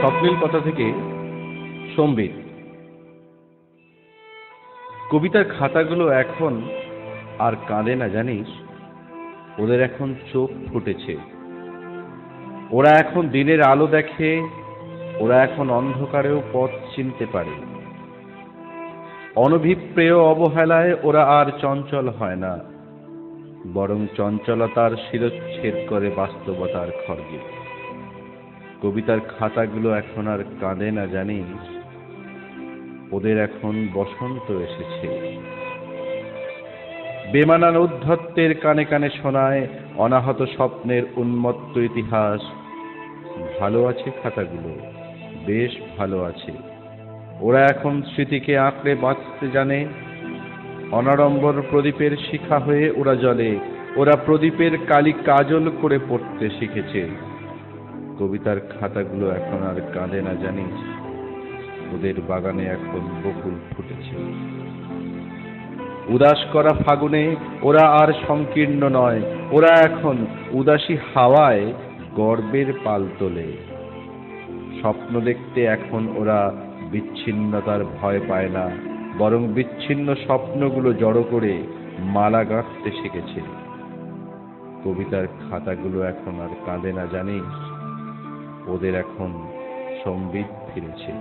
স্বপ্নের কথা থেকে সম্বিত। কবিতার খাতাগুলো এখন আর কাঁদে না জানিস, ওদের এখন চোখ ফুটেছে। ওরা এখন দিনের আলো দেখে, ওরা এখন অন্ধকারেও পথ চিনতে পারে। অনভিপ্রেয় অবহেলায় ওরা আর চঞ্চল হয় না, বরং চঞ্চলতার শিরচ্ছেদ করে বাস্তবতার খড়গে। কবিতার খাতাগুলো এখন আর কাঁদে না জানিস, ওদের এখন বসন্ত এসেছে। বেমানান উদ্ধত্তের কানে কানে শোনায় অনাহত স্বপ্নের উন্মত্ত ইতিহাস। ভালো আছে খাতাগুলো, বেশ ভালো আছে। ওরা এখন স্মৃতিকে আঁকড়ে বাঁচতে জানে। অনাড়ম্বর প্রদীপের শিখা হয়ে ওরা জ্বলে, ওরা প্রদীপের কালি কাজল করে পড়তে শিখেছে। কবিতার খাতাগুলো এখন আর কাঁদে না জানিস, ওদের বাগানে এখন বকুল ফুটেছে। উদাস করা ফাগুনে ওরা আর সংকীর্ণ নয়, ওরা এখন উদাসী হাওয়ায় গর্বের পাল তোলে। স্বপ্ন দেখতে এখন ওরা বিচ্ছিন্নতার ভয় পায় না, বরং বিচ্ছিন্ন স্বপ্নগুলো জড়ো করে মালা গাঁথতে শিখেছে। কবিতার খাতাগুলো এখন আর কাঁদে না জানিস, ওদের এখন সম্বিত ফিরেছে।